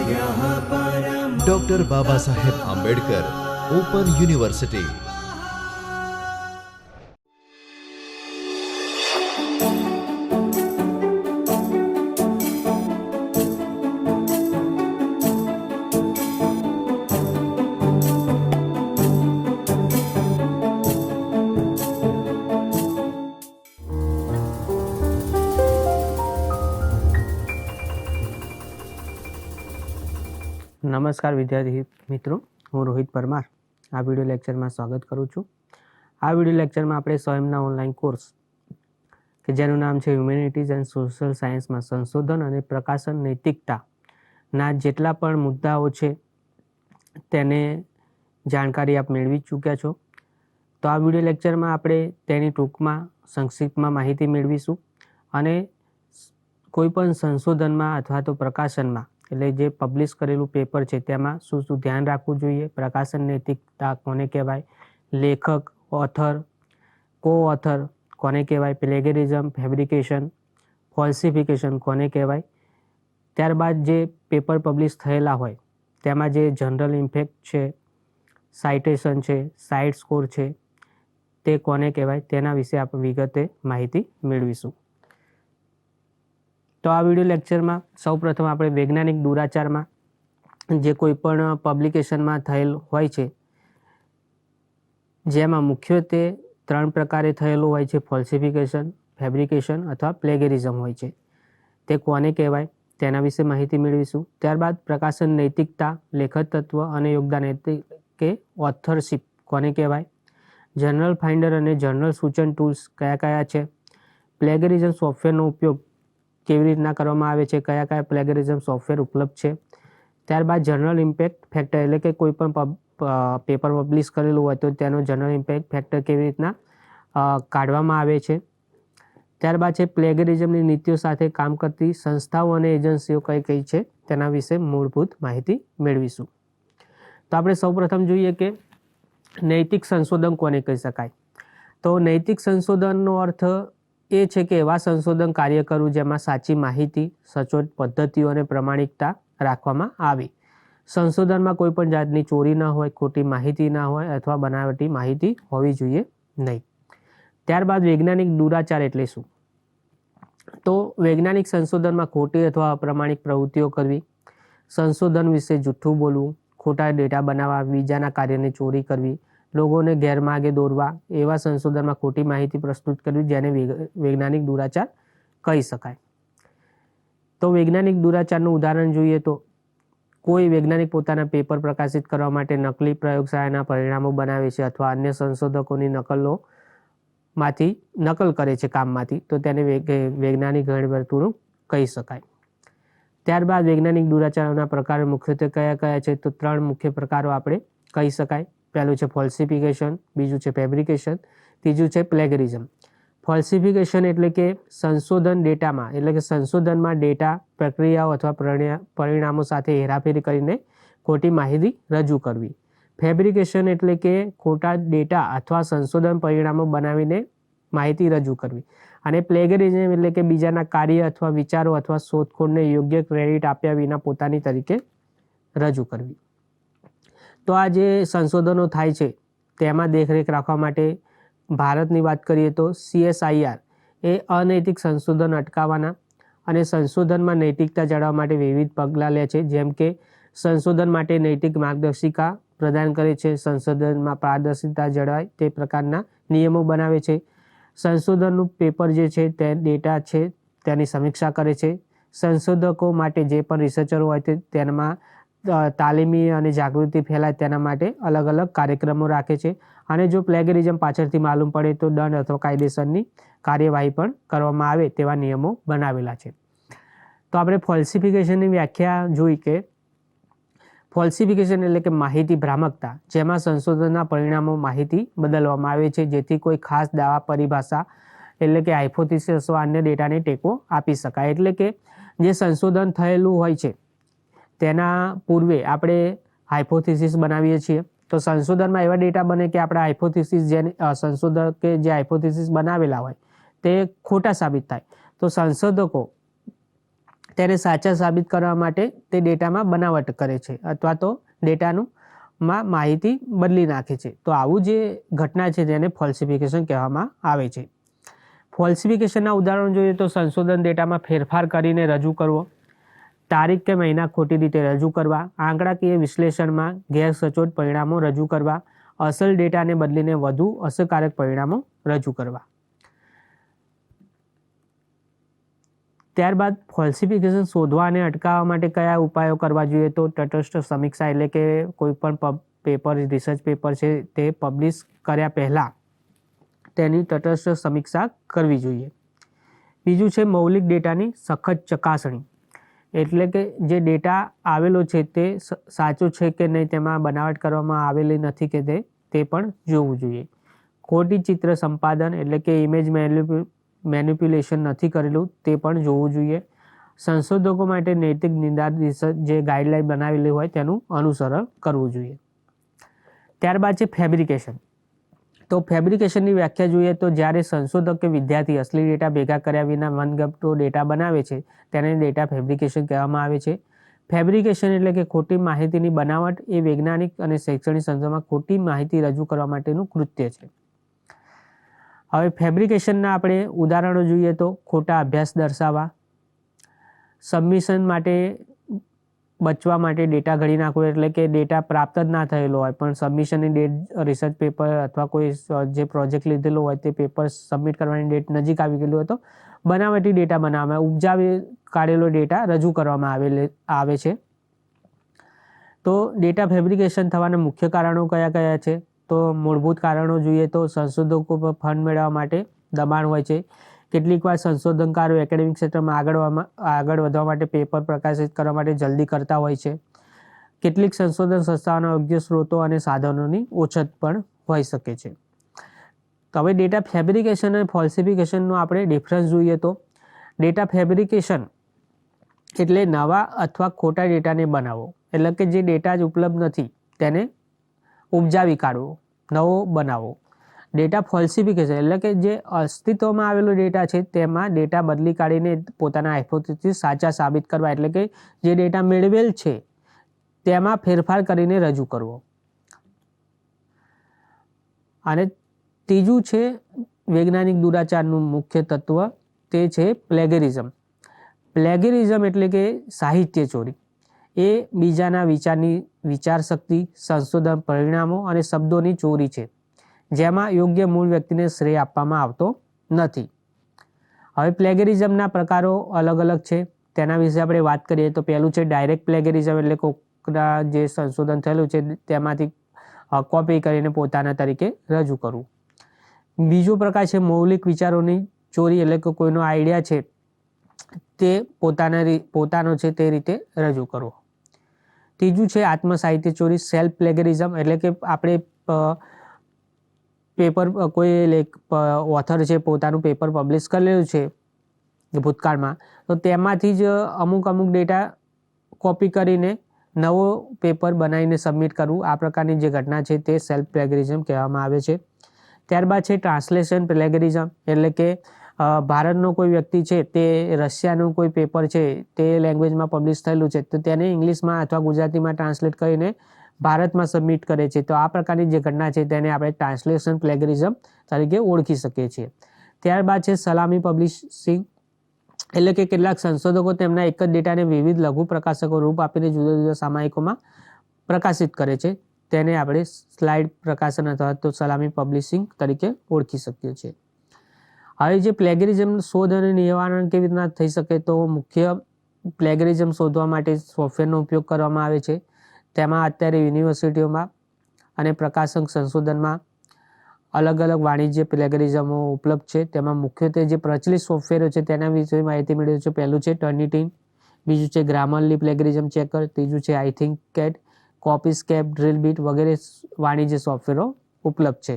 Doctor Baba Saheb Ambedkar open university. નમસ્કાર વિદ્યાર્થી મિત્રો, હું રોહિત પરમાર આ વિડિયો લેક્ચરમાં સ્વાગત કરું છું। આ વિડિયો લેક્ચરમાં આપણે સ્વયંના ઓનલાઈન કોર્સ કે જેનું નામ છે હ્યુમેનિટીઝ એન્ડ સોશિયલ સાયન્સમાં સંશોધન અને પ્રકાશન નૈતિકતાના જેટલા પણ મુદ્દાઓ છે તેને જાણકારી આપ મેળવી ચૂક્યા છો। તો આ વિડિયો લેક્ચરમાં આપણે તેની ટૂંકમાં સંક્ષિપ્તમાં માહિતી મેળવીશું અને કોઈ પણ સંશોધનમાં અથવા તો પ્રકાશનમાં એટલે જે પબ્લિશ કરેલું પેપર છે તેમાં શું શું ધ્યાન રાખવું જોઈએ, પ્રકાશન નૈતિકતા કોને કહેવાય, લેખક, ઓથર, કો ઓથર કોને કહેવાય, પ્લેગેરિઝમ, ફેબ્રિકેશન, ફોલ્સિફિકેશન કોને કહેવાય, ત્યારબાદ જે પેપર પબ્લિશ થયેલા હોય તેમાં જે જનરલ ઇમ્પેક્ટ છે, સાઇટેશન છે, સાઇટ સ્કોર છે તે કોને કહેવાય તેના વિશે આપણે વિગતે માહિતી મેળવીશું। તો આ વિડિયો લેક્ચરમાં સૌપ્રથમ આપણે વૈજ્ઞાનિક દુરાચારમાં જે કોઈ પણ પબ્લિકેશનમાં થયેલ હોય છે જેમાં મુખ્યત્વે 3 પ્રકારે થયેલું હોય છે, ફોલ્સિફિકેશન, ફેબ્રિકેશન અથવા પ્લેગેરિઝમ હોય છે, તે કોને કહેવાય તેના વિશે માહિતી મેળવીશું। ત્યારબાદ પ્રકાશન નૈતિકતા, લેખક તત્વ અને યોગદાન કે ઓથરશિપ કોને કહેવાય, જર્નલ ફાઇન્ડર અને જર્નલ સૂચન ટૂલ્સ કયા કયા છે, પ્લેગેરિઝમ સોફ્ટવેરનો ઉપયોગ કેવી રીતના કરવામાં આવે છે, કયા કયા પ્લેગેરિઝમ સોફ્ટવેર ઉપલબ્ધ છે, ત્યારબાદ જર્નલ ઇમ્પેક્ટ ફેક્ટર એટલે કે કોઈ પણ પેપર પબ્લિશ કરેલું હોય તો તેનો જર્નલ ઇમ્પેક્ટ ફેક્ટર કેવી રીતના કાઢવામાં આવે છે, ત્યારબાદ છે પ્લેગેરિઝમની નીતિઓ સાથે કામ કરતી સંસ્થાઓ અને એજન્સીઓ કઈ કઈ છે તેના વિશે મૂળભૂત માહિતી મેળવીશું। તો આપણે સૌપ્રથમ જોઈએ કે નૈતિક સંશોધન કોને કહી શકાય। તો નૈતિક સંશોધનનો અર્થ એ છે કે એવા સંશોધન કાર્ય કરવું જેમાં સાચી માહિતી, સચોટ પદ્ધતિઓ અને પ્રમાણિકતા રાખવામાં આવે। સંશોધનમાં કોઈ પણ જાતની ચોરી ન હોય, ખોટી માહિતી ના હોય અથવા બનાવટી માહિતી હોવી જોઈએ નહીં। ત્યારબાદ વૈજ્ઞાનિક દુરાચાર એટલે શું? તો વૈજ્ઞાનિક સંશોધનમાં ખોટી અથવા અપ્રમાણિક પ્રવૃત્તિઓ કરવી, સંશોધન વિશે જૂઠું બોલવું, ખોટા ડેટા બનાવવા, બીજાના કાર્યની ચોરી કરવી, લોકોને ગેરમાર્ગે દોરવા, એવા સંશોધનમાં ખોટી માહિતી પ્રસ્તુત કરવી જેને વૈજ્ઞાનિક દુરાચાર કહી શકાય। તો વૈજ્ઞાનિક દુરાચારનું ઉદાહરણ જોઈએ તો કોઈ વૈજ્ઞાનિક પોતાના પેપર પ્રકાશિત કરવા માટે નકલી પ્રયોગશાળાના પરિણામો બનાવે છે અથવા અન્ય સંશોધકોની નકલ કરે છે કામમાંથી, તો તેને વૈજ્ઞાનિક ગેરવર્તણૂક કહી શકાય। ત્યારબાદ વૈજ્ઞાનિક દુરાચારોના પ્રકારો મુખ્યત્વે કયા કયા છે? તો 3 મુખ્ય પ્રકારો આપણે કહી શકાય। પહેલું છે ફોલ્સિફિકેશન, બીજું છે ફેબ્રિકેશન, ત્રીજું છે પ્લેગેરિઝમ। ફોલ્સિફિકેશન એટલે કે સંશોધન ડેટામાં એટલે કે સંશોધનમાં ડેટા, પ્રક્રિયાઓ અથવા પરિણામો સાથે હેરાફેરી કરીને ખોટી માહિતી રજૂ કરવી। ફેબ્રિકેશન એટલે કે ખોટા ડેટા અથવા સંશોધન પરિણામો બનાવીને માહિતી રજૂ કરવી। અને પ્લેગેરિઝમ એટલે કે બીજાના કાર્ય અથવા વિચારો અથવા શોધખોળને યોગ્ય ક્રેડિટ આપ્યા વિના પોતાની તરીકે રજૂ કરવી। તો આ જે સંશોધનો થાય છે તેમાં દેખરેખ રાખવા માટે ભારતની વાત કરીએ તો CSIR એ અનૈતિક સંશોધન અટકાવવાના અને સંશોધનમાં નૈતિકતા જાળવવા માટે વિવિધ પગલાં લે છે, જેમ કે સંશોધન માટે નૈતિક માર્ગદર્શિકા પ્રદાન કરે છે, સંશોધનમાં પારદર્શિતા જળવાય તે પ્રકારના નિયમો બનાવે છે, સંશોધનનું પેપર જે છે તે ડેટા છે તેની સમીક્ષા કરે છે, સંશોધકો માટે જે પણ રિસર્ચરો હોય તેમાં તાલીમી અને જાગૃતિ ફેલાય તેના માટે અલગ અલગ કાર્યક્રમો રાખે છે, અને જો પ્લેગેરિઝમ પાછળથી માલુમ પડે તો દંડ અથવા કાયદેસરની કાર્યવાહી પણ કરવામાં આવે તેવા નિયમો બનાવેલા છે। તો આપણે ફોલ્સિફિકેશનની વ્યાખ્યા જોઈ કે ફોલ્સિફિકેશન એટલે કે માહિતી ભ્રામકતા, જેમાં સંશોધનના પરિણામો માહિતી બદલવામાં આવે છે જેથી કોઈ ખાસ દાવા, પરિભાષા એટલે કે હાઇપોથિસિસ અથવા અન્ય ડેટાને ટેકો આપી શકાય। એટલે કે જે સંશોધન થયેલું હોય છે તેના પૂર્વે આપણે હાઇપોથિસિસ બનાવીએ છીએ, તો સંશોધનમાં એવા ડેટા બને કે આપણા હાઇપોથિસિસ જેને સંશોધકે જે હાઇપોથિસિસ બનાવેલા હોય તે ખોટા સાબિત થાય, તો સંશોધકો તેને સાચા સાબિત કરવા માટે તે ડેટામાં બનાવટ કરે છે અથવા તો ડેટાનું માહિતી બદલી નાખે છે. તો આવું જે ઘટના છે તેને ફોલ્સિફિકેશન કહેવામાં આવે છે. ફોલ્સિફિકેશનના ઉદાહરણો જોઈએ તો સંશોધન ડેટામાં ફેરફાર કરીને રજૂ કરવો, તારીખ કે મહિના ખોટી રીતે રજૂ કરવા, આંકડાકીય વિશ્લેષણમાં ગેરસચોટ પરિણામો રજૂ કરવા, અસલ ડેટાને બદલીને વધુ અસરકારક પરિણામો રજૂ કરવા. ત્યારબાદ ફોલ્સિફિકેશન શોધવા અને અટકાવવા માટે કયા ઉપાયો કરવા જોઈએ? તો તટસ્થ સમીક્ષા, એટલે કે કોઈ પણ પેપર, રિસર્ચ પેપર છે તે પબ્લિશ કર્યા પહેલાં તેની તટસ્થ સમીક્ષા કરવી જોઈએ. બીજું છે મૌલિક ડેટાની સખત ચકાસણી, એટલે કે જે ડેટા આવેલો છે તે સાચો છે કે નહીં, તેમાં બનાવટ કરવામાં આવેલી નથી કે તે પણ જોવું જોઈએ. ખોટી ચિત્ર સંપાદન, એટલે કે ઇમેજ મેનિપ્યુલેશન નથી કરેલું તે પણ જોવું જોઈએ. સંશોધકો માટે નૈતિક નિર્ધારિત જે ગાઈડલાઈન બનાવેલી હોય તેનું અનુસરણ કરવું જોઈએ. ત્યારબાદ છે ફેબ્રિકેશન. તો ફેબ્રિકેશનની વ્યાખ્યા જોઈએ તો જ્યારે સંશોધક કે વિદ્યાર્થી અસલી ડેટા ભેગા કર્યા વિના મનગમતો ડેટા બનાવે છે તેને ડેટા ફેબ્રિકેશન કહેવામાં આવે છે. ફેબ્રિકેશન એટલે કે ખોટી માહિતીની બનાવટ એ વૈજ્ઞાનિક અને શૈક્ષણિક સંસ્થામાં ખોટી માહિતી રજૂ કરવા માટેનું કૃત્ય છે. હવે ફેબ્રિકેશનના આપણે ઉદાહરણો જોઈએ તો ખોટા અભ્યાસ દર્શાવવા, સબમિશન માટે બચવા માટે ડેટા ઘડી નાખવો, એટલે કે ડેટા પ્રાપ્ત જ ના થયેલો હોય પણ સબમિશનની ડેટ, રિસર્ચ પેપર અથવા કોઈ જે પ્રોજેક્ટ લીધેલો હોય તે પેપર સબમિટ કરવાની ડેટ નજીક આવી ગયેલું હોય તો બનાવટી ડેટા બનાવવામાં, ઉપજાવી કાઢેલો ડેટા રજૂ કરવામાં આવે છે. તો ડેટા ફેબ્રિકેશન થવાના મુખ્ય કારણો કયા કયા છે? તો મૂળભૂત કારણો જોઈએ તો સંશોધકો પર ફંડ મેળવવા માટે દબાણ હોય છે. કેટલીક વાર સંશોધનકારો એકેડેમિક ક્ષેત્રમાં આગળ વધવા માટે પેપર પ્રકાશિત કરવા માટે જલ્દી કરતા હોય છે. કેટલીક સંશોધન સંસ્થાઓના યોગ્ય સ્ત્રોતો અને સાધનોની ઓછત પણ હોઈ શકે છે. તો હવે ડેટા ફેબ્રિકેશન અને ફોલ્સિફિકેશનનો આપણે ડિફરન્સ જોઈએ તો ડેટા ફેબ્રિકેશન એટલે નવા અથવા ખોટા ડેટાને બનાવવો, એટલે કે જે ડેટા જ ઉપલબ્ધ નથી તેને ઉપજાવી કાઢવો, નવો બનાવવો. ડેટા ફોલ્સિફિકેશન એટલે કે જે અસ્તિત્વમાં આવેલો ડેટા છે તેમાં ડેટા બદલી કાઢીને પોતાના હાઇપોથેસિસ સાચા સાબિત કરવા, એટલે કે જે ડેટા મેળવેલ છે તેમાં ફેરફાર કરીને રજૂ કરવો. અને ત્રીજું છે વૈજ્ઞાનિક દુરાચારનું મુખ્ય તત્વ, તે છે પ્લેગેરિઝમ. પ્લેગેરિઝમ એટલે કે સાહિત્ય ચોરી. એ બીજાના વિચાર શક્તિ, સંશોધન પરિણામો અને શબ્દોની ચોરી છે જેમાં યોગ્ય મૂળ વ્યક્તિને શ્રેય આપવામાં આવતો નથી. હવે પ્લેગેરિઝમના પ્રકારો અલગ અલગ છે, તેના વિશે આપણે વાત કરીએ તો પહેલું છે ડાયરેક્ટ પ્લેગેરિઝમ, એટલે કોઈકના જે સંશોધન થયેલું છે તેમાંથી કોપી કરીને પોતાના તરીકે રજૂ કરવું. બીજો પ્રકાર છે મૌલિક વિચારોની ચોરી, એટલે કે કોઈનો આઈડિયા છે તે પોતાનો છે તે રીતે રજૂ કરવો. ત્રીજું છે આત્મ સાહિત્ય ચોરી, સેલ્ફ પ્લેગેરિઝમ, એટલે કે આપણે પેપર, કોઈ ઓથર છે પોતાનું પેપર પબ્લિશ કરેલું છે ભૂતકાળમાં, તો તેમાંથી જ અમુક ડેટા કોપી કરીને નવો પેપર બનાવીને સબમિટ કરવું. આ પ્રકારની જે ઘટના છે તે સેલ્ફ પ્લેગેરિઝમ કહેવામાં આવે છે. ત્યારબાદ છે ટ્રાન્સલેશન પ્લેગેરિઝમ, એટલે કે ભારતનો કોઈ વ્યક્તિ છે તે રશિયાનું કોઈ પેપર છે તે લેંગ્વેજમાં પબ્લિશ થયેલું છે તો તેને ઇંગ્લિશમાં અથવા ગુજરાતીમાં ટ્રાન્સલેટ કરીને ભારતમાં સબમિટ કરે છે. તો આ પ્રકારની જે ઘટના છે તેને આપણે ટ્રાન્સલેશન પ્લેગેરિઝમ તરીકે ઓળખી શકીએ છીએ. ત્યારબાદ છે સલામી પબ્લિશિંગ, એટલે કે કેટલાક સંશોધકો તેમના એક જ ડેટાને વિવિધ લઘુ પ્રકાશકો રૂપ આપીને જુદા જુદા સામયિકોમાં પ્રકાશિત કરે છે. તેને આપણે સ્લાઇડ પ્રકાશન અથવા તો સલામી પબ્લિશિંગ તરીકે ઓળખી શકીએ છીએ. હવે જે પ્લેગેરિઝમ શોધ અને નિવારણ કેવી રીતના થઈ શકે? તો મુખ્ય પ્લેગેરિઝમ શોધવા માટે સોફ્ટવેરનો ઉપયોગ કરવામાં આવે છે. તેમાં અત્યારે યુનિવર્સિટીઓમાં અને પ્રકાશક સંશોધનમાં અલગ અલગ વાણિજ્ય પ્લેગેરિઝમો ઉપલબ્ધ છે. તેમાં મુખ્યત્વે જે પ્રચલિત સોફ્ટવેરો છે તેના વિશે માહિતી મેળવી છે. પહેલું છે ટર્નિટિન, બીજું છે ગ્રામરલી પ્લેગેરિઝમ ચેકર, ત્રીજું છે આઈથિંકકેટ, કોપીસ્કેપ, ડ્રીલબીટ વગેરે વાણિજ્ય સોફ્ટવેરો ઉપલબ્ધ છે.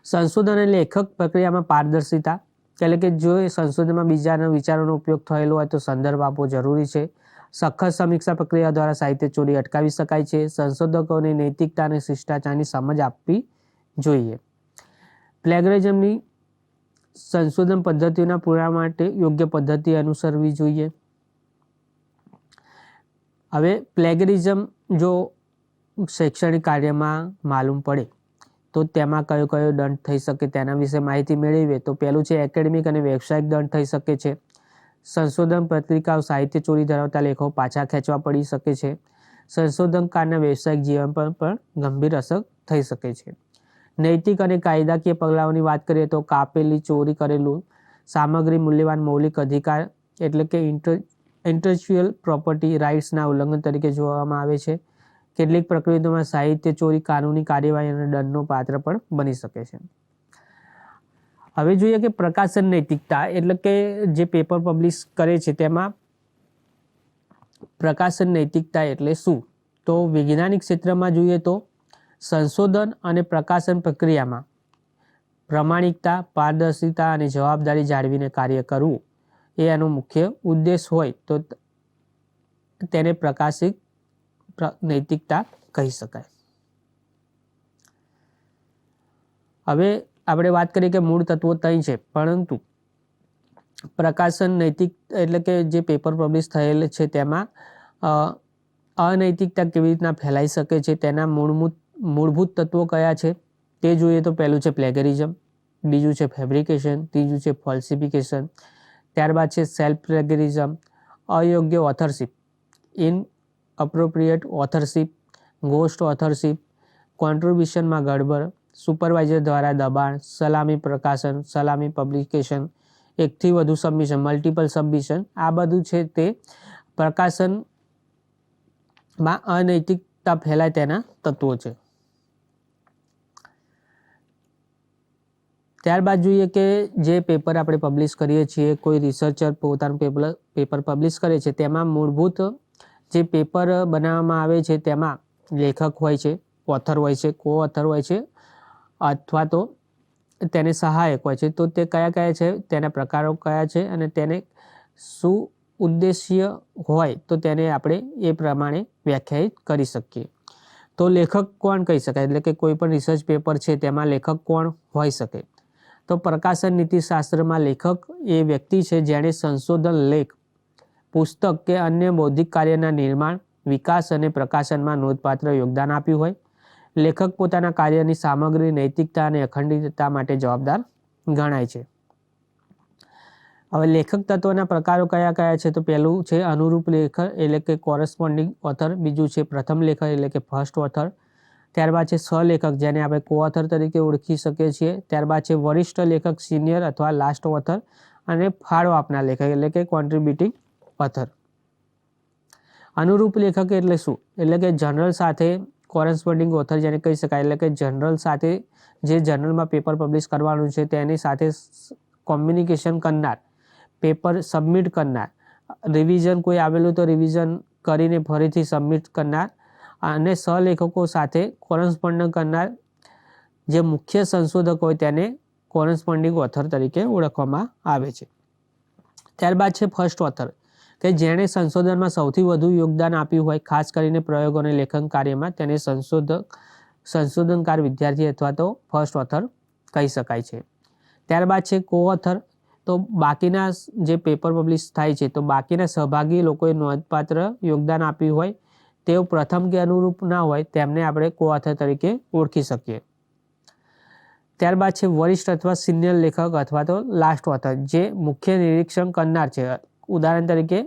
સંશોધન અને લેખક પ્રક્રિયામાં પારદર્શિતા, એટલે કે જો સંશોધનમાં બીજાના વિચારોનો ઉપયોગ થયેલો હોય તો સંદર્ભ આપવો જરૂરી છે. સખત સમીક્ષા પ્રક્રિયા દ્વારા સાહિત્ય ચોરી અટકાવી શકાય છે. સંશોધકોને નૈતિકતા અને શિષ્ટાચારની સમજ આપવી જોઈએ. પ્લેગેરિઝમની સંશોધન પદ્ધતિઓના પુરાવા માટે યોગ્ય પદ્ધતિ અનુસરવી જોઈએ. હવે પ્લેગરિઝમ જો શૈક્ષણિક કાર્યમાં માલુમ પડે તો તેમાં કયો કયો દંડ થઈ શકે તેના વિશે માહિતી મેળવીએ તો પહેલું છે એકેડેમિક અને વ્યવસાયિક દંડ થઈ શકે છે. સંશોધન પત્રિકાઓ સાહિત્ય ચોરી ધરાવતા લેખો પાછા ખેંચવા પડી શકે છે. સંશોધનકારના વ્યવસાયિક જીવન પર પણ ગંભીર અસર થઈ શકે છે. નૈતિક અને કાયદાકીય પગલાઓની વાત કરીએ તો કાપેલી ચોરી કરેલું સામગ્રી મૂલ્યવાન મૌલિક અધિકાર એટલે કે ઇન્ટેલેક્ચ્યુઅલ પ્રોપર્ટી રાઇટ્સના ઉલ્લંઘન તરીકે જોવામાં આવે છે. કેટલીક પ્રકૃતિઓમાં સાહિત્ય ચોરી કાનૂની કાર્યવાહી અને દંડનો પાત્ર પણ બની શકે છે. હવે જોઈએ કે પ્રકાશન નૈતિકતા એટલે કે જે પેપર પબ્લિશ કરે છે તેમાં પ્રકાશન નૈતિકતા એટલે શું? તો વૈજ્ઞાનિક ક્ષેત્રમાં જોઈએ તો સંશોધન અને પ્રકાશન પ્રક્રિયામાં પ્રામાણિકતા, પારદર્શિતા અને જવાબદારી જાળવીને કાર્ય કરવું એ એનો મુખ્ય ઉદ્દેશ હોય તો તેને પ્રકાશિત નૈતિકતા કહી શકાય. હવે આપણે વાત કરીએ કે મૂળ તત્વો ત્રણ છે, પરંતુ પ્રકાશન નૈતિક એટલે કે જે પેપર પબ્લિશ થયેલ છે તેમાં અનૈતિકતા કેવી રીતના ફેલાઈ શકે છે તેના મૂળભૂત તત્વો કયા છે તે જોઈએ તો પહેલું છે પ્લેગરિઝમ, બીજું છે ફેબ્રિકેશન, ત્રીજું છે ફોલ્સિફિકેશન, ત્યારબાદ છે સેલ્ફ પ્લેગરિઝમ, અયોગ્ય ઓથરશિપ, ઇનઅપ્રોપ્રિએટ ઓથરશિપ, ગોસ્ટ ઓથરશિપ, કોન્ટ્રીબ્યુશનમાં ગડબડ, સુપરવાઇઝર દ્વારા દબાણ, સલામી પ્રકાશન, સલામી પબ્લિકેશન, એકથી વધુ સબમિશન, મલ્ટિપલ સબમિશન, આ બધું છે તે પ્રકાશનમાં અનૈતિકતા ફેલાય તેના તત્વો છે. ત્યારબાદ જોઈએ કે જે પેપર આપણે પબ્લિશ કરીએ છીએ, કોઈ રિસર્ચર પોતાનું પેપર પબ્લિશ કરે છે તેમાં મૂળભૂત જે પેપર બનાવવામાં આવે છે તેમાં લેખક હોય છે, ઓથર હોય છે, કો ઓથર હોય છે અથવા તો તેને સહાયક હોય છે. તો તે કયા કયા છે, તેના પ્રકારો કયા છે અને તેને શું ઉદ્દેશ્ય હોય તો તેને આપણે એ પ્રમાણે વ્યાખ્યાયિત કરી શકીએ. તો લેખક કોણ કહી શકાય એટલે કે કોઈ પણ રિસર્ચ પેપર છે તેમાં લેખક કોણ હોઈ શકે? તો પ્રકાશન નીતિશાસ્ત્રમાં લેખક એ વ્યક્તિ છે જેણે સંશોધન, લેખ, પુસ્તક કે અન્ય બૌદ્ધિક કાર્યના નિર્માણ, વિકાસ અને પ્રકાશનમાં નોંધપાત્ર યોગદાન આપ્યું હોય. લેખક પોતાના કાર્યની સામગ્રી, નૈતિકતા અને અખંડિતતા માટે જવાબદાર ગણાય છે. હવે લેખક તત્વના પ્રકારો કયા કયા છે? તો પહેલું છે અનુરૂપ લેખક એટલે કે કોરસ્પોન્ડિંગ ઓથર, બીજું છે પ્રથમ લેખક એટલે કે ફર્સ્ટ ઓથર, ત્યારબાદ છે સહલેખક જેને આપણે કો ઓથર તરીકે ઓળખી શકીએ છીએ, ત્યારબાદ છે વરિષ્ઠ લેખક, સિનિયર અથવા લાસ્ટ ઓથર, અને ફાળો આપનાર લેખક એટલે કે કોન્ટ્રીબ્યુટિંગ ઓથર. અનુરૂપ લેખક એટલે શું? એટલે કે જર્નલ સાથે કોરસ્પોન્ડિંગ ઓથર જેને કહી શકાય એટલે કે જર્નલ સાથે જે જર્નલમાં પેપર પબ્લિશ કરવાનું છે તેની સાથે કોમ્યુનિકેશન કરનાર, પેપર સબમિટ કરનાર, રિવિઝન કોઈ આવેલું તો રિવિઝન કરીને ફરીથી સબમિટ કરનાર અને સહલેખકો સાથે કોરસ્પોન્ડ કરનાર જે મુખ્ય સંશોધક હોય તેને કોરસ્પોન્ડિંગ ઓથર તરીકે ઓળખવામાં આવે છે. ત્યારબાદ છે ફર્સ્ટ ઓથર કે જેણે સંશોધનમાં સૌથી વધુ યોગદાન આપ્યું હોય, ખાસ કરીને પ્રયોગો અને લેખન કાર્યમાં, તેને સંશોધનકાર, વિદ્યાર્થી અથવા તો ફર્સ્ટ ઓથર કહી શકાય છે. ત્યારબાદ છે કો ઓથર. તો બાકીના જે પેપર પબ્લિશ થાય છે તો બાકીના સહભાગી લોકોએ નોંધપાત્ર યોગદાન આપ્યું હોય, તેઓ પ્રથમ કે અનુરૂપ ના હોય તેમને આપણે કો ઓથર તરીકે ઓળખી શકીએ. ત્યારબાદ છે વરિષ્ઠ અથવા સિનિયર લેખક અથવા તો લાસ્ટ ઓથર જે મુખ્ય નિરીક્ષણ કરનાર છે, ઉદાહરણ તરીકે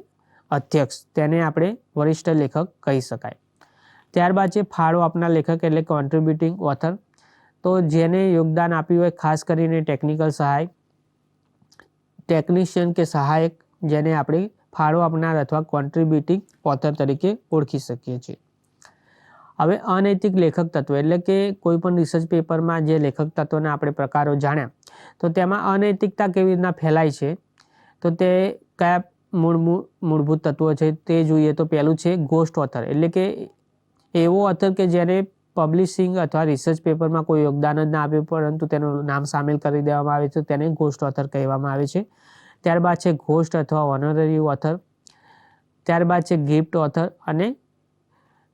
અધ્યક્ષ, તેને આપણે વરિષ્ઠ લેખક કહી શકાય. ત્યારબાદ છે ફાળો આપનાર લેખક એટલે કોન્ટ્રીબ્યુટિંગ ઓથર, તો જેને યોગદાન આપ્યું હોય, ખાસ કરીને ટેકનિકલ સહાય, ટેકનિશિયન કે સહાયક, જેને આપણે ફાળો આપનાર અથવા કોન્ટ્રીબ્યુટિંગ ઓથર તરીકે ઓળખી શકીએ છીએ. હવે અનૈતિક લેખક તત્વ એટલે કે કોઈ પણ રિસર્ચ પેપરમાં જે લેખક તત્વના આપણે પ્રકારો જાણ્યા તો તેમાં અનૈતિકતા કેવી રીતના ફેલાય છે તો તે કયા મૂળભૂત તત્વો છે તે જોઈએ તો પહેલું છે ગોસ્ટ ઓથર એટલે કે એવો ઓથર કે જેને પબ્લિશિંગ અથવા રિસર્ચ પેપરમાં કોઈ યોગદાન જ ના આપ્યું પરંતુ તેનું નામ સામેલ કરી દેવામાં આવે છે તેને ગોસ્ટ ઓથર કહેવામાં આવે છે. ત્યારબાદ છે ઘોસ્ટ અથવા ઓનરરી ઓથર, ત્યારબાદ છે ગિફ્ટ ઓથર અને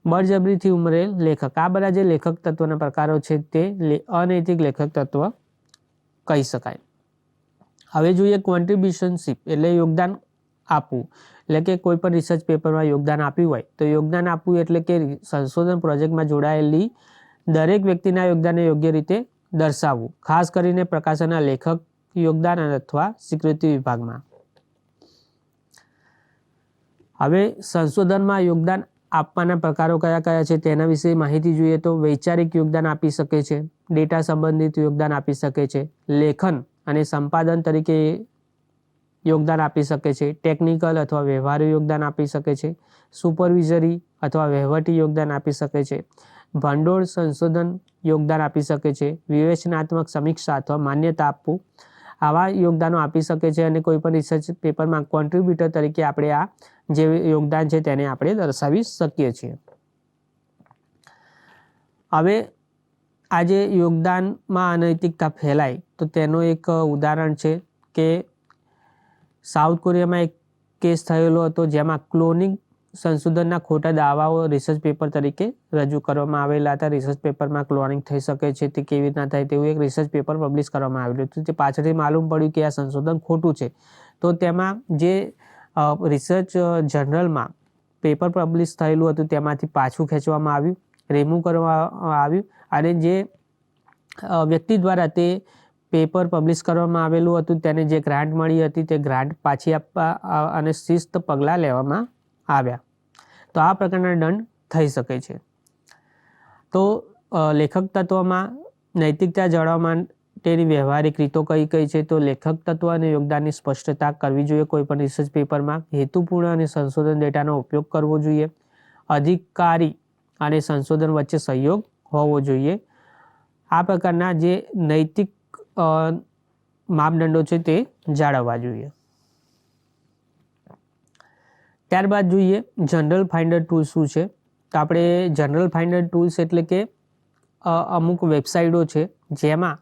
બળજબરીથી ઉમેરેલ લેખક. આ બધા જે લેખક તત્વના પ્રકારો છે તે અનૈતિક લેખક તત્વ કહી શકાય. હવે જોઈએ કોન્ટ્રીબ્યુશનશીપ એટલે યોગદાન આપવું એટલે કે કોઈ પણ રિસર્ચ પેપરમાં યોગદાન આપ્યું હોય તો યોગદાન આપવું એટલે કે સંશોધન પ્રોજેક્ટમાં જોડાયેલી દરેક વ્યક્તિના યોગદાનને યોગ્ય રીતે દર્શાવવું, ખાસ કરીને પ્રકાશનના લેખક યોગદાન અથવા સ્વીકૃતિ વિભાગમાં. હવે સંશોધનમાં યોગદાન આપવાના પ્રકારો કયા કયા છે તેના વિશે માહિતી જોઈએ તો વૈચારિક યોગદાન આપી શકે છે, ડેટા સંબંધિત યોગદાન આપી શકે છે, લેખન અને સંપાદન તરીકે યોગદાન આપી શકે છે, ટેકનિકલ અથવા વ્યવહારુ યોગદાન આપી શકે છે, સુપરવિઝરી અથવા વહીવટી યોગદાન આપી શકે છે, ભંડોળ સંશોધન યોગદાન આપી શકે છે, વિવેચનાત્મક સમીક્ષા અથવા માન્યતા આપવું, આવા યોગદાનો આપી શકે છે. અને કોઈ પણ રિસર્ચ પેપરમાં કોન્ટ્રીબ્યુટર તરીકે આપણે આ જે યોગદાન છે તેને આપણે દર્શાવી શકીએ છીએ. હવે આજે યોગદાનમાં અનૈતિકતા ફેલાય તો તેનું એક ઉદાહરણ છે કે સાઉથ કોરિયામાં એક કેસ થયેલો હતો જેમાં ક્લોનિંગ સંશોધનના ખોટા દાવાઓ રિસર્ચ પેપર તરીકે રજૂ કરવામાં આવેલા હતા. રિસર્ચ પેપરમાં ક્લોનિંગ થઈ શકે છે તે કેવી રીતના થાય તેવું એક રિસર્ચ પેપર પબ્લિશ કરવામાં આવેલું હતું. તે પાછળથી માલુમ પડ્યું કે આ સંશોધન ખોટું છે. તો તેમાં જે રિસર્ચ જર્નલમાં પેપર પબ્લિશ થયેલું હતું તેમાંથી પાછું ખેંચવામાં આવ્યું, રિમૂવ કરવામાં આવ્યું અને જે વ્યક્તિ દ્વારા તે પેપર પબ્લિશ કરવામાં આવેલું હતું તેને જે ગ્રાન્ટ મળી હતી તે ગ્રાન્ટ પાછી આપવા અને શિસ્ત પગલાં લેવામાં આવ્યા. તો આ પ્રકારના દંડ થઈ શકે છે. તો લેખક તત્વમાં નૈતિકતા જાળવવા માટેની વ્યવહારિક રીતો કઈ કઈ છે તો લેખક તત્વ અને યોગદાનની સ્પષ્ટતા કરવી જોઈએ. કોઈ પણ રિસર્ચ પેપરમાં હેતુપૂર્ણ અને સંશોધન ડેટાનો ઉપયોગ કરવો જોઈએ. અધિકારી અને સંશોધન વચ્ચે સહયોગ હોવો જોઈએ. આ પ્રકારના જે નૈતિક માપદંડો છે તે જાળવવા જોઈએ. ત્યારબાદ જોઈએ જનરલ ફાઇન્ડર ટૂલ શું છે. તો આપણે જનરલ ફાઇન્ડર ટૂલ્સ એટલે કે અમુક વેબસાઇટો છે જેમાં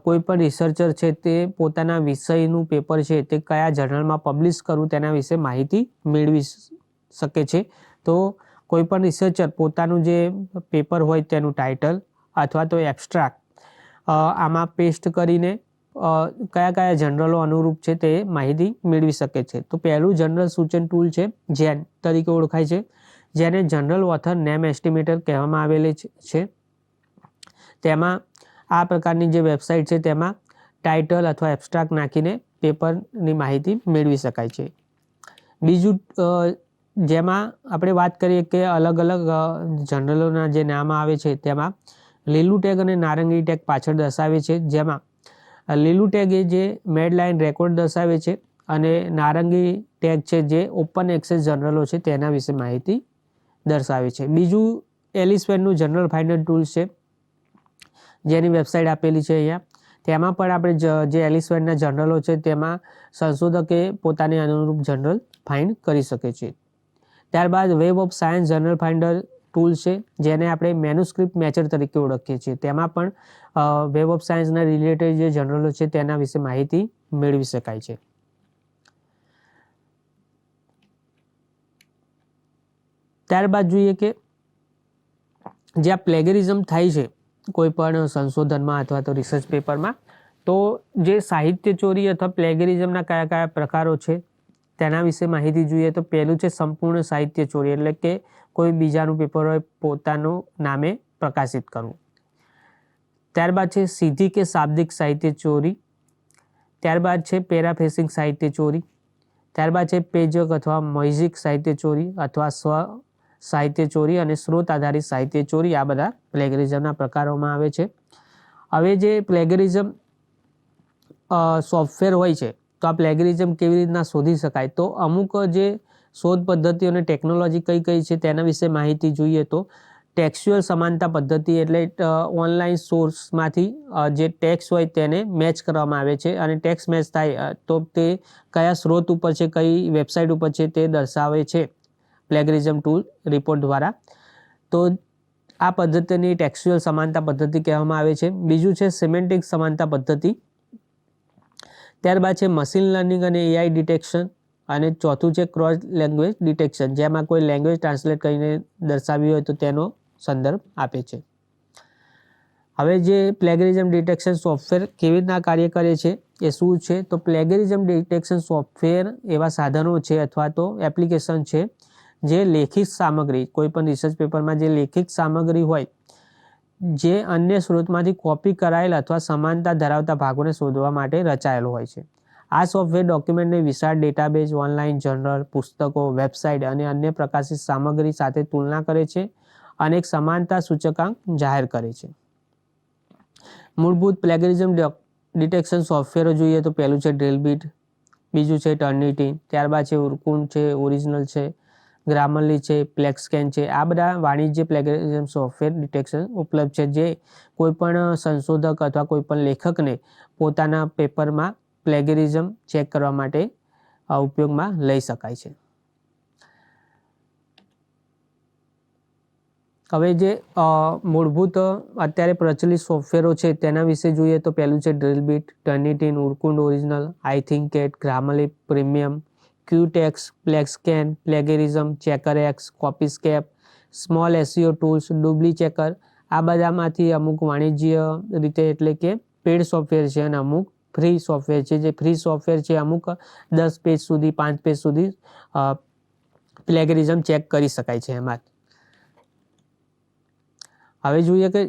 કોઈ પણ રિસર્ચર છે તે પોતાના વિષયનું પેપર છે તે કયા જર્નલમાં પબ્લિશ કરવું તેના વિશે માહિતી મેળવી શકે છે. તો કોઈ પણ રિસર્ચર પોતાનું જે પેપર હોય તેનું ટાઇટલ અથવા તો એબ્સ્ટ્રાક્ટ આમાં પેસ્ટ કરીને કયા કયા જનરલો અનુરૂપ છે તે માહિતી મેળવી શકે છે. તો પહેલું જનરલ સૂચન ટૂલ છે જેન તરીકે ઓળખાય છે, જેને જનરલ ઓથર નેમ એસ્ટિમેટર કહેવામાં આવેલી છે. તેમાં આ પ્રકારની જે વેબસાઇટ છે તેમાં ટાઇટલ અથવા એબ્સ્ટ્રાક્ટ નાખીને પેપરની માહિતી મેળવી શકાય છે. બીજું જેમાં આપણે વાત કરીએ કે અલગ અલગ જનરલોના જે નામ આવે છે તેમાં લીલું ટેગ અને નારંગી ટેગ પાછળ દર્શાવે છે. જેમાં લીલું ટેગ એ જે મેડલાઇન રેકોર્ડ દર્શાવે છે અને નારંગી ટેગ છે જે ઓપન એક્સેસ જર્નલો છે તેના વિશે માહિતી દર્શાવે છે. બીજું એલિસવેરનું જનરલ ફાઇન્ડર ટૂલ છે જેની વેબસાઇટ આપેલી છે અહીંયા. તેમાં પણ આપણે જે એલિસવેરના જર્નલો છે તેમાં સંશોધકે પોતાની અનુરૂપ જર્નલ ફાઇન્ડ કરી શકે છે. ત્યારબાદ web of science journal finder tool છે જેને આપણે મેન્યુસ્ક્રિપ્ટ મેચર તરીકે ઓળખીએ છીએ. તેમાં પણ વેબ ઓફ સાયન્સના રિલેટેડ જે જર્નલો છે તેના વિશે માહિતી મેળવી શકાય છે. ત્યારબાદ જોઈએ કે જ્યાં પ્લેગરિઝમ થાય છે કોઈ પણ સંશોધનમાં અથવા તો રિસર્ચ પેપરમાં, તો જે સાહિત્ય ચોરી અથવા પ્લેગરિઝમના કયા કયા પ્રકારો છે તેના વિશે માહિતી જોઈએ. તો પહેલું છે સંપૂર્ણ સાહિત્ય ચોરી, એટલે કે કોઈ બીજાનું પેપર હોય પોતાનું નામે પ્રકાશિત કરવું. ત્યારબાદ છે સીધી કે શાબ્દિક સાહિત્ય ચોરી. ત્યારબાદ છે પેરાફ્રેસિંગ સાહિત્ય ચોરી. ત્યારબાદ છે પેજક અથવા મોઇઝિક સાહિત્ય ચોરી અથવા સ્વ સાહિત્ય ચોરી અને સ્ત્રોત આધારિત સાહિત્ય ચોરી. આ બધા પ્લેગરિઝમના પ્રકારોમાં આવે છે. હવે જે પ્લેગરિઝમ સોફ્ટવેર હોય છે તો આ પ્લેગરિઝમ કેવી રીતના શોધી શકાય, તો અમુક જે શોધ પદ્ધતિઓ અને ટેકનોલોજી કઈ કઈ છે તેના વિશે માહિતી જોઈએ. તો ટેક્સ્ચ્યુઅલ સમાનતા પદ્ધતિ એટલે ઓનલાઈન સોર્સમાંથી જે ટેક્સ્ટ હોય તેને મેચ કરવામાં આવે છે અને ટેક્સ્ટ મેચ થાય તો તે કયા સ્ત્રોત ઉપર છે, કઈ વેબસાઇટ ઉપર છે તે દર્શાવે છે પ્લેગરિઝમ ટૂલ રિપોર્ટ દ્વારા. તો આ પદ્ધતિની ટેક્સ્ચ્યુઅલ સમાનતા પદ્ધતિ કહેવામાં આવે છે. બીજું છે સિમેન્ટિક સમાનતા પદ્ધતિ. ત્યારબાદ છે મશીન લર્નિંગ અને એઆઈ ડિટેક્શન અને ચોથું છે ક્રોસ લેંગ્વેજ ડિટેક્શન, જેમાં કોઈ લેંગ્વેજ ટ્રાન્સલેટ કરીને દર્શાવી હોય તો તેનો સંદર્ભ આપે છે. હવે જે પ્લેગરિઝમ ડિટેક્શન સોફ્ટવેર કેવી રીતના કાર્ય કરે છે એ શું છે? તો પ્લેગરિઝમ ડિટેક્શન સોફ્ટવેર એવા સાધનો છે અથવા તો એપ્લિકેશન છે જે લેખિત સામગ્રી, કોઈ પણ રિસર્ચ પેપરમાં જે લેખિત સામગ્રી હોય જે અન્ય સ્ત્રોતમાંથી કોપી કરાયેલ અથવા સમાનતા ધરાવતા ભાગોને શોધવા માટે રચાયેલો હોય છે. આ સોફ્ટવેર ડોક્યુમેન્ટને વિશાળ ડેટાબેઝ, ઓનલાઈન જર્નલ, પુસ્તકો, વેબસાઇટ અને અન્ય પ્રકાશિત સામગ્રી સાથે તુલના કરે છે અને એક સમાનતા સૂચકાંક જાહેર કરે છે. મૂળભૂત પ્લેગરિઝમ ડિટેક્શન સોફ્ટવેરો જોઈએ તો પહેલું છે ડ્રિલબીટ, બીજું છે ટર્નિટી, ત્યારબાદ છે ઉર્કુન્ડ છે, ઓરિજિનલ છે, ગ્રામરલી છે, પ્લેક્સકેન છે. આ બધા વાણિજ્ય પ્લેગરિઝમ સોફ્ટવેર ડિટેક્શન ઉપલબ્ધ છે જે કોઈપણ સંશોધક અથવા કોઈપણ લેખકને પોતાના પેપરમાં પ્લેગરિઝમ ચેક કરવા માટે ઉપયોગમાં લઈ શકાય છે. હવે જે મૂળભૂત અત્યારે પ્રચલિત સોફ્ટવેરો છે તેના વિશે જોઈએ તો પહેલું છે Drillbit, Turnitin, Urkund original, iThenticate, Grammarly premium, Quetext, PlagScan, plagiarism, CheckerX, Copyscape, small SEO tools, Duplichecker. આ બધામાંથી અમુક વાણિજ્ય રીતે એટલે કે પેડ સોફ્ટવેર છે અને અમુક ફ્રી સોફ્ટવેર છે. જે ફ્રી સોફ્ટવેર છે અમુક 10 પેજ સુધી, 5 પેજ સુધી પ્લેગરિઝમ ચેક કરી શકાય છે એમાં. હવે જોઈએ કે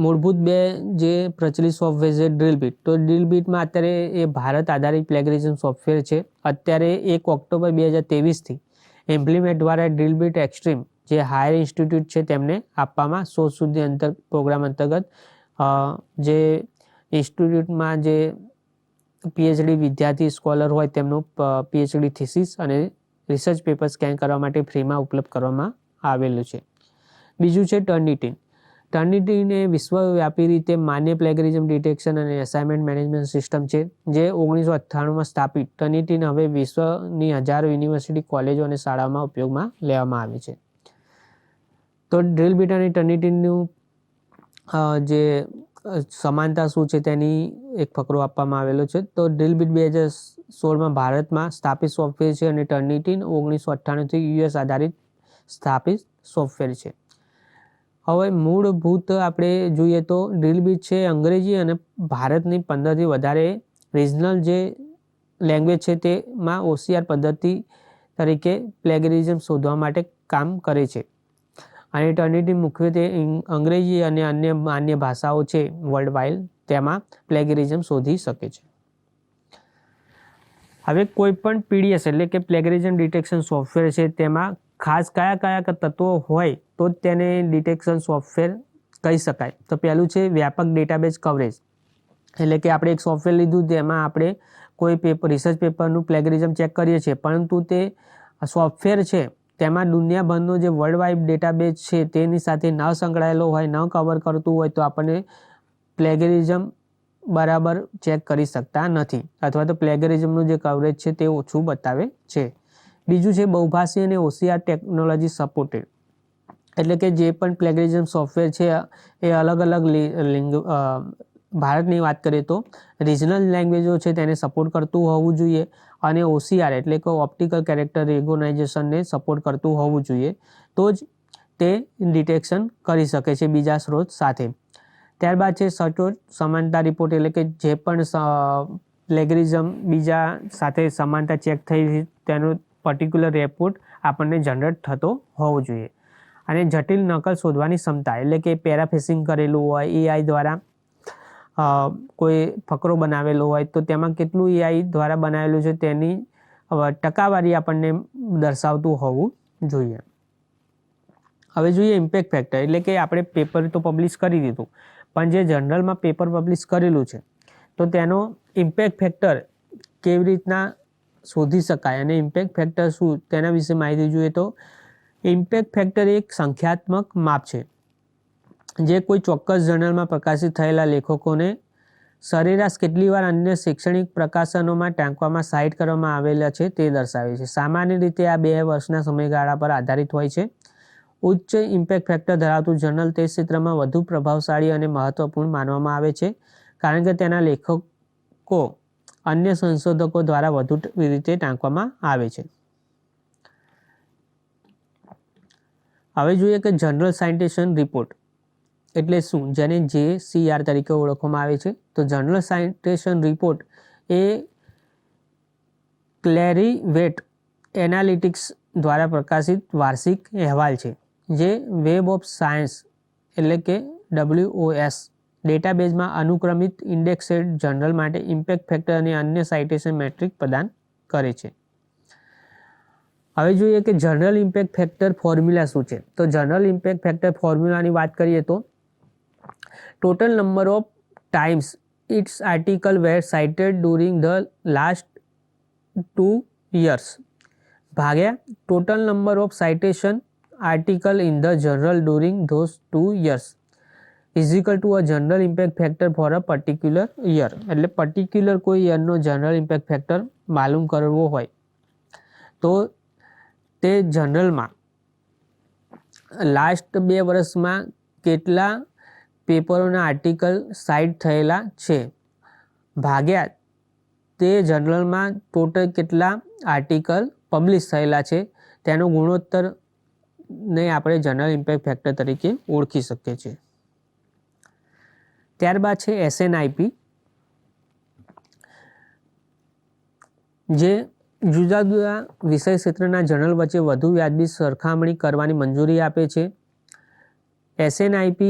મૂળભૂત બે જે પ્રચલિત સોફ્ટવેર છે ડ્રિલબીટ. તો ડ્રિલબીટમાં અત્યારે એ ભારત આધારિત પ્લેગરિઝમ સોફ્ટવેર છે. અત્યારે 1 ઓક્ટોબર 2023થી ઇમ્પ્લિમેન્ટ દ્વારા ડ્રિલબીટ એક્સ્ટ્રીમ જે હાયર ઇન્સ્ટિટ્યૂટ છે તેમને આપવામાં 100 સુધી પ્રોગ્રામ અંતર્ગત જે ઇન્સ્ટિટ્યૂટમાં જે પીએચડી વિદ્યાર્થી સ્કોલર હોય તેમનું પીએચડી થીસીસ અને રિસર્ચ પેપર સ્કેન કરવા માટે ફ્રીમાં ઉપલબ્ધ કરવામાં આવેલું છે. બીજું છે ટર્નિટી. ટર્નિટીને વિશ્વવ્યાપી રીતે માન્ય પ્લેગરિઝમ ડિટેક્શન અને અસાઇનમેન્ટ મેનેજમેન્ટ સિસ્ટમ છે જે 1998માં સ્થાપિત. ટર્નિટીને હવે વિશ્વની હજારો યુનિવર્સિટી, કોલેજો અને શાળાઓમાં ઉપયોગમાં લેવામાં આવે છે. તો ડ્રિલબીટ અને ટર્નિટીનું જે સમાનતા શું છે તેની એક ફકરો આપવામાં આવેલો છે. તો ડ્રિલબીટ 2016માં ભારતમાં સ્થાપિત સોફ્ટવેર છે અને ટર્નિટી 1998થી યુએસ આધારિત સ્થાપિત સોફ્ટવેર છે. હવે મૂળભૂત આપણે જોઈએ તો ડ્રિલબીટ છે અંગ્રેજી અને ભારતની 15થી વધારે રિજનલ જે લેંગ્વેજ છે તેમાં OCR પદ્ધતિ તરીકે પ્લેગરિઝમ શોધવા માટે કામ કરે છે. અને ટર્નિટી મુખ્યત્વે અંગ્રેજી અને અન્ય માન્ય ભાષાઓ છે વર્લ્ડ વાઇડ તેમાં પ્લેગરિઝમ શોધી શકે છે. હવે કોઈ પણ પીડીએસ એટલે કે પ્લેગરિઝમ ડિટેક્શન સોફ્ટવેર છે તેમાં ખાસ કયા તત્વો હોય તો તેને ડિટેક્શન સોફ્ટવેર કહી શકાય. તો પહેલું છે વ્યાપક ડેટાબેઝ કવરેજ. એટલે કે આપણે એક સોફ્ટવેર લીધું જેમાં આપણે કોઈ રિસર્ચ પેપરનું પ્લેગરિઝમ ચેક કરીએ છીએ પરંતુ તે સોફ્ટવેર છે તેમાં દુનિયાભરનો જે વર્લ્ડ વાઇડ ડેટાબેઝ છે તેની સાથે ન સંકળાયેલો હોય, ન કવર કરતું હોય તો આપણને પ્લેગરિઝમ બરાબર ચેક કરી શકતા નથી અથવા તો પ્લેગરિઝમનું જે કવરેજ છે તે ઓછું બતાવે છે. બીજું છે બહુભાષી અને OCR ટેકનોલોજી સપોર્ટેડ. એટલે કે જે પણ પ્લેગરિઝમ સોફ્ટવેર છે એ અલગ ભારતની વાત કરીએ તો રિજનલ લેંગ્વેજો છે તેને સપોર્ટ કરતું હોવું જોઈએ અને OCR એટલે કે ઓપ્ટિકલ કેરેક્ટર રેકોગ્નાઇઝેશનને સપોર્ટ કરતું હોવું જોઈએ તો જ તે ડિટેક્શન કરી શકે છે બીજા સ્ત્રોત સાથે. ત્યારબાદ છે સચોટ સમાનતા રિપોર્ટ. એટલે કે જે પણ પ્લેગરિઝમ બીજા સાથે સમાનતા ચેક થઈ તેનો પર્ટિક્યુલર રિપોર્ટ આપણને જનરેટ થતો હોવો જોઈએ. અને જટિલ નકલ શોધવાની ક્ષમતા. એટલે કે પેરાફ્રેઝિંગ કરેલું હોય, AI દ્વારા કોઈ ફકરો બનાવેલો હોય તો તેમાં કેટલું AI દ્વારા બનાવેલું છે તેની ટકાવારી આપણને દર્શાવતું હોવું જોઈએ. હવે જોઈએ ઇમ્પેક્ટ ફેક્ટર. એટલે કે આપણે પેપર તો પબ્લિશ કરી દીધું પણ જે જર્નલમાં પેપર પબ્લિશ કરેલું છે તો તેનો ઇમ્પેક્ટ ફેક્ટર કેવી રીતના શોધી શકાય અને ઇમ્પેક્ટ ફેક્ટર શું તેના વિશે માહિતી જોઈએ તો ઇમ્પેક્ટ ફેક્ટર એક સંખ્યાત્મક માપ છે જે કોઈ ચોક્કસ જર્નલમાં પ્રકાશિત થયેલા લેખકોને સરેરાશ કેટલી વાર અન્ય શૈક્ષણિક પ્રકાશનોમાં ટાંકવામાં સાઇટ કરવામાં આવેલા છે તે દર્શાવે છે. સામાન્ય રીતે આ 2 વર્ષના સમયગાળા પર આધારિત હોય છે. ઉચ્ચ ઇમ્પેક્ટ ફેક્ટર ધરાવતું જર્નલ તે ક્ષેત્રમાં વધુ પ્રભાવશાળી અને મહત્વપૂર્ણ માનવામાં આવે છે કારણ કે તેના લેખકો અન્ય સંશોધકો દ્વારા વધુ રીતે ટાંકવામાં આવે છે. હવે જોઈએ કે જનરલ સાયન્ટિફિક રિપોર્ટ. એટલે શું, જેને JCR તરીકે ઓળખવામાં આવે છે? તો જર્નલ સાઇટેશન રિપોર્ટ એ ક્લેરીવેટ એનાલિટિક્સ દ્વારા પ્રકાશિત વાર્ષિક અહેવાલ છે, જે વેબ ઓફ સાયન્સ એટલે કે WOS ડેટાબેઝમાં અનુક્રમિત ઇન્ડેક્સેડ જર્નલ માટે ઇમ્પેક્ટ ફેક્ટર અને અન્ય સાઇટેશન મેટ્રિક પ્રદાન કરે છે. હવે જોઈએ કે જર્નલ ઇમ્પેક્ટ ફેક્ટર ફોર્મ્યુલા શું છે. તો જર્નલ ઇમ્પેક્ટ ફેક્ટર ફોર્મ્યુલાની વાત કરીએ તો total number of times its article were cited during the last 2 years ભાગ્યા total number of citation article in the journal during those 2 years is equal to a journal impact factor for a particular year. એટલે particular કોઈ યરનો journal impact factor માલુમ કરવો હોય તો તે જર્નલમાં last 2 વર્ષમાં કેટલા પેપરોના આર્ટિકલ સાઇટ થયેલા છે ભાગ્યા તે જર્નલમાં ટોટલ કેટલા આર્ટિકલ પબ્લિશ થયેલા છે તેનો ગુણોત્તરને આપણે જર્નલ ઇમ્પેક્ટ ફેક્ટર તરીકે ઓળખી શકીએ છીએ. ત્યારબાદ છે SNIP, જે જુદા જુદા વિષય ક્ષેત્રના જર્નલ વચ્ચે વધુ વ્યાજબી સરખામણી કરવાની મંજૂરી આપે છે. SNIP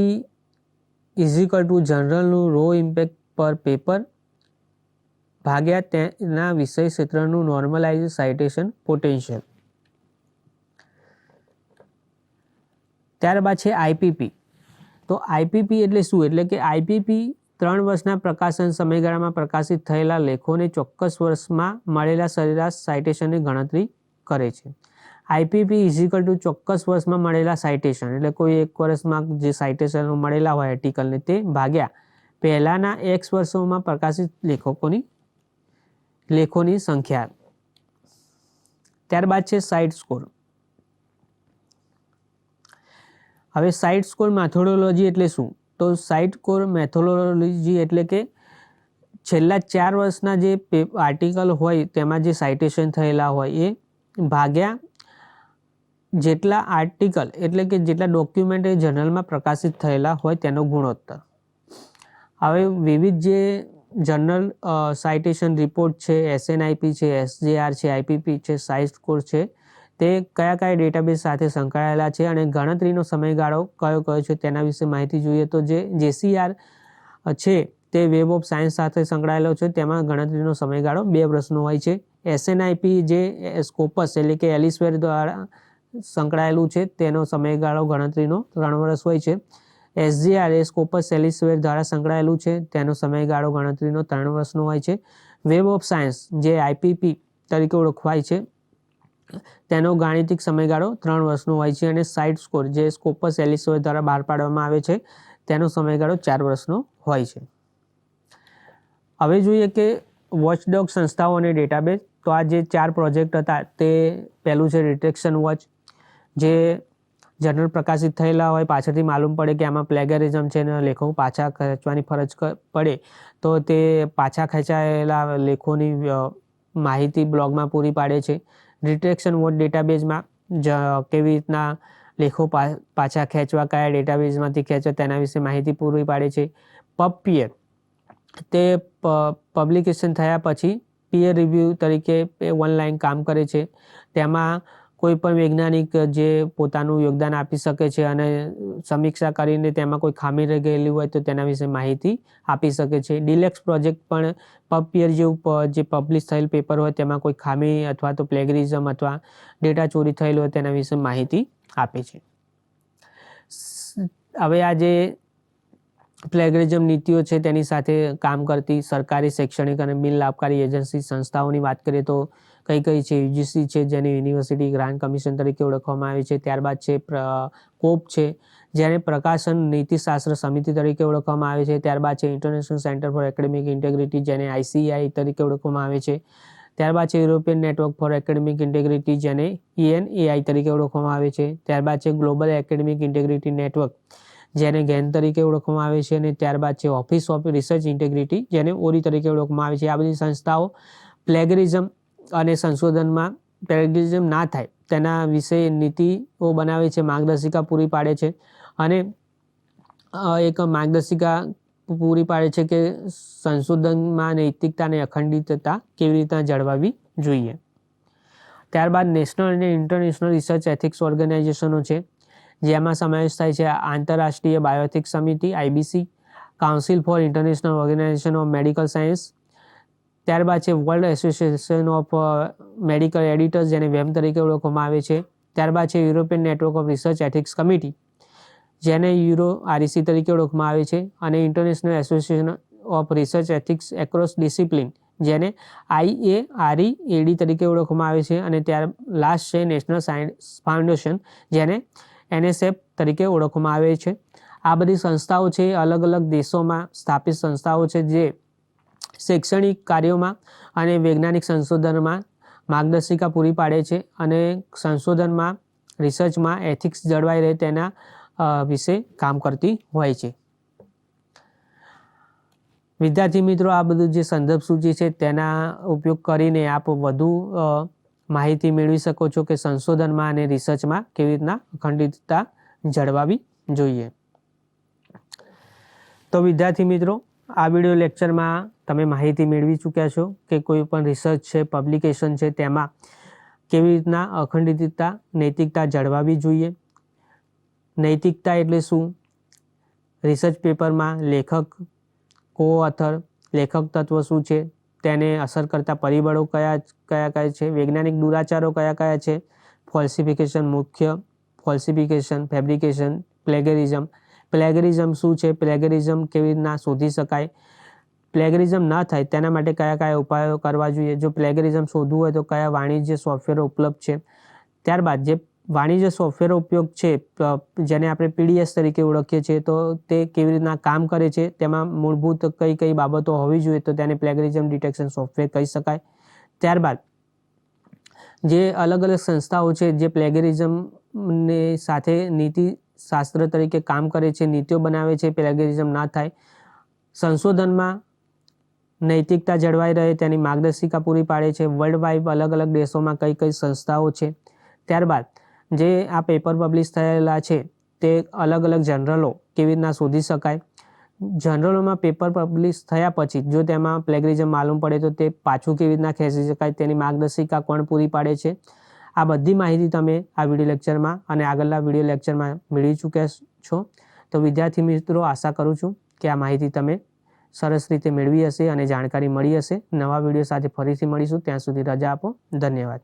ઇઝ ઇક્વલ ટુ જર્નલનું રો ઇમ્પેક્ટ પર પેપર ભાગ્યા તેના વિષય ક્ષેત્રનું નોર્મલાઇઝ સાઇટેશન પોટેન્શિયલ. ત્યારબાદ છે IPP. તો IPP એટલે શું? એટલે કે IPP 3 વર્ષના પ્રકાશન સમયગાળામાં પ્રકાશિત થયેલા લેખોને ચોક્કસ વર્ષમાં મળેલા સરેરાશ સાઇટેશનની ગણતરી કરે છે. IPP ઇઝ ઇક્વલ ટુ ચોક્કસ વર્ષમાં મળેલા સાઇટેશન એટલે કોઈ એક વર્ષમાં જે સાઇટેશનો મળેલા હોય આર્ટિકલને તે ભાગ્યા પહેલાંના X વર્ષોમાં પ્રકાશિત લેખોની સંખ્યા. ત્યારબાદ છે સાઇટ સ્કોર. હવે સાઇટ સ્કોર મેથોડોલોજી એટલે શું? તો સાઇટ સ્કોર મેથોડોલોજી એટલે કે છેલ્લા 4 વર્ષના જે આર્ટિકલ હોય તેમાં જે સાઇટેશન થયેલા હોય એ ભાગ્યા જેટલા આર્ટિકલ એટલે કે જેટલા ડોક્યુમેન્ટ એ જર્નલમાં પ્રકાશિત થયેલા હોય તેનો ગુણોત્તર. હવે વિવિધ જે જર્નલ સાઇટેશન રિપોર્ટ છે, SNIP છે, SJR છે, IPP છે, સાઇટ સ્કોર છે, તે કયા કયા ડેટાબેઝ સાથે સંકળાયેલા છે અને ગણતરીનો સમયગાળો કયો કયો છે તેના વિશે માહિતી જોઈએ તો જે JCR છે તે વેબ ઓફ સાયન્સ સાથે સંકળાયેલો છે, તેમાં ગણતરીનો સમયગાળો 2 વર્ષનો હોય છે. SNIP જે સ્કોપસ એટલે કે એલિસવેર દ્વારા સંકળાયેલું છે તેનો સમયગાળો ગણતરીનો 3 વર્ષ હોય છે. SJR એ સ્કોપસ એલિસવેર દ્વારા સંકળાયેલું છે, તેનો સમયગાળો ગણતરીનો 3 વર્ષનો હોય છે. વેબ ઓફ સાયન્સ જે IPP તરીકે ઓળખવાય છે તેનો ગાણિતિક સમયગાળો 3 વર્ષનો હોય છે અને સાઇટ સ્કોર જે સ્કોપસ એલિસવેર દ્વારા બહાર પાડવામાં આવે છે તેનો સમયગાળો 4 વર્ષનો હોય છે. હવે જોઈએ કે વોચડોગ સંસ્થાઓ અને ડેટાબેઝ. તો આ જે 4 પ્રોજેક્ટ હતા તે પહેલું છે ડિટેક્શન વોચ, જે જર્નલ પ્રકાશિત થયેલા હોય પાછળથી માલુમ પડે કે આમાં પ્લેગરિઝમ છે અને લેખો પાછા ખેંચવાની ફરજ પડે તો તે પાછા ખેંચાયેલા લેખોની માહિતી બ્લોગમાં પૂરી પાડે છે. ડિટેક્શન વોચ ડેટાબેઝમાં કેવી રીતના લેખો પાછા ખેંચવા, કયા ડેટાબેઝમાંથી ખેંચવા તેના વિશે માહિતી પૂરી પાડે છે. પબપીયર તે પબ્લિકેશન થયા પછી પીયર રિવ્યૂ તરીકે ઓનલાઈન કામ કરે છે. તેમાં કોઈ પણ વૈજ્ઞાનિક જે પોતાનું યોગદાન આપી શકે છે અને સમીક્ષા કરીને તેમાં કોઈ ખામી રહી ગયેલી હોય તો તેના વિશે માહિતી આપી શકે છે. ડિલેક્સ પ્રોજેક્ટ પણ પબપીયર જેવું જે પબ્લિશ થયેલ પેપર હોય તેમાં કોઈ ખામી અથવા તો પ્લેગરિઝમ અથવા ડેટા ચોરી થયેલો હોય તેના વિશે માહિતી આપે છે. હવે આ જે પ્લેગરિઝમ નીતિઓ છે તેની સાથે કામ કરતી સરકારી, શૈક્ષણિક અને બિન લાભકારી એજન્સી સંસ્થાઓની વાત કરીએ તો કઈ કઈ છે? UGC છે, જેને યુનિવર્સિટી ગ્રાન્ટ કમિશન તરીકે ઓળખવામાં આવે છે. ત્યારબાદ છે COPE છે, જેને પ્રકાશન નીતિશાસ્ત્ર સમિતિ તરીકે ઓળખવામાં આવે છે. ત્યારબાદ છે international centre for academic integrity, જેને ICI તરીકે ઓળખવામાં આવે છે. ત્યારબાદ છે European network four academic integrity, જેને ENAI તરીકે ઓળખવામાં આવે છે. ત્યારબાદ છે ગ્લોબલ એકેડેમિક ઇન્ટેગ્રિટી નેટવર્ક, જેને GAN તરીકે ઓળખવામાં આવે છે. અને ત્યારબાદ છે ઓફિસ ઓફ રિસર્ચ ઇન્ટેગ્રિટી, જેને ORI તરીકે ઓળખવામાં આવે છે. આ બધી સંસ્થાઓ પ્લેગરિઝમ અને સંશોધનમાં પ્લેગરિઝમ ના થાય તેના વિશે નીતિઓ બનાવે છે, માર્ગદર્શિકા પૂરી પાડે છે અને એક માર્ગદર્શિકા પૂરી પાડે છે કે સંશોધનમાં નૈતિકતા અને અખંડિતતા કેવી રીતના જળવાવી જોઈએ. ત્યારબાદ નેશનલ અને ઇન્ટરનેશનલ રિસર્ચ એથિક્સ ઓર્ગેનાઇઝેશનો છે, જેમાં સમાવેશ થાય છે આંતરરાષ્ટ્રીય બાયોએથિક્સ સમિતિ IBC, council for international organisation of medical science. ત્યારબાદ છે world association of medical editors, જેને વેમ તરીકે ઓળખવામાં આવે છે. ત્યારબાદ છે European network of research ethics committee, જેને REC તરીકે ઓળખવામાં આવે છે, અને international association of research ethics across discipline, જેને IAREAD તરીકે ઓળખવામાં આવે છે. અને ત્યાર લાસ્ટ છે નેશનલ સાયન્સ ફાઉન્ડેશન, જેને NSF તરીકે ઓળખવામાં આવે છે. આ બધી સંસ્થાઓ છે અલગ અલગ દેશોમાં સ્થાપિત સંસ્થાઓ છે, જે શૈક્ષણિક કાર્યોમાં અને વૈજ્ઞાનિક સંશોધનમાં માર્ગદર્શિકા પૂરી પાડે છે, અને સંશોધનમાં રિસર્ચમાં એથિક્સ જળવાઈ રહે તેના વિશે કામ કરતી હોય છે. વિદ્યાર્થી મિત્રો, આ બધું જે સંદર્ભ સૂચિ છે તેના ઉપયોગ કરીને આપ વધુ માહિતી મેળવી શકો છો કે સંશોધનમાં અને રિસર્ચમાં કેવી રીતના અખંડિતતા જળવાવી જોઈએ. તો વિદ્યાર્થી મિત્રો, આ વિડીયો લેક્ચરમાં તમે માહિતી મેળવી ચૂક્યા છો કે કોઈ પણ રિસર્ચ છે, પબ્લિકેશન છે, તેમાં કેવી રીતના અખંડિતતા, નૈતિકતા જળવાવી જોઈએ. નૈતિકતા એટલે શું? રિસર્ચ પેપરમાં લેખક, કો-ઓથર, લેખક તત્વ શું છે, તેને અસર કરતા પરિબળો કયા કયા છે, વૈજ્ઞાનિક દુરાચારો કયા કયા છે, ફોલ્સિફિકેશન મુખ્ય, ફોલ્સિફિકેશન, ફેબ્રિકેશન, પ્લેગરિઝમ. પ્લેગરિઝમ શું છે, પ્લેગરિઝમ કેવી રીતના શોધી શકાય, પ્લેગરિઝમ ન થાય તેના માટે કયા કયા ઉપાયો કરવા જોઈએ, જો પ્લેગરિઝમ શોધવું હોય તો કયા વાણિજ્ય સોફ્ટવેરો ઉપલબ્ધ છે. ત્યારબાદ જે વાણિજ્ય સોફ્ટવેર ઉપયોગ છે, જેને આપણે PDS તરીકે ઓળખીએ છીએ, તો તે કેવી રીતના કામ કરે છે, તેમાં મૂળભૂત કઈ કઈ બાબતો હોવી જોઈએ, તો તેને પ્લેગરિઝમ ડિટેક્શન સોફ્ટવેર કહી શકાય. ત્યારબાદ જે અલગ અલગ સંસ્થાઓ છે જે પ્લેગરિઝમને સાથે નીતિ શાસ્ત્ર તરીકે કામ કરે છે, નીતિઓ બનાવે છે, પ્લેગરિઝમ ના થાય, સંશોધનમાં નૈતિકતા જળવાઈ રહે તેની માર્ગદર્શિકા પૂરી પાડે છે. વર્લ્ડ વાઇડ અલગ અલગ દેશોમાં કઈ કઈ સંસ્થાઓ છે. ત્યારબાદ જે આ પેપર પબ્લિશ થયેલા છે તે અલગ અલગ જર્નલો કેવી રીતના શોધી શકાય, જર્નલોમાં પેપર પબ્લિશ થયા પછી જો તેમાં પ્લેગરિઝમ માલુમ પડે તો તે પાછું કેવી રીતના ખેંચી શકાય, તેની માર્ગદર્શિકા કોણ પૂરી પાડે છે. આ બધી માહિતી તમે આ વિડીયો લેક્ચરમાં અને આગળના વિડીયો લેક્ચરમાં મેળવી ચૂક્યા છો. તો વિદ્યાર્થી મિત્રો, આશા કરું છું કે આ માહિતી તમે સરસ રીતે મેળવી હશે અને જાણકારી મળી હશે. નવા વિડીયો સાથે ફરીથી મળીશું. ત્યાં સુધી રજા આપો. ધન્યવાદ.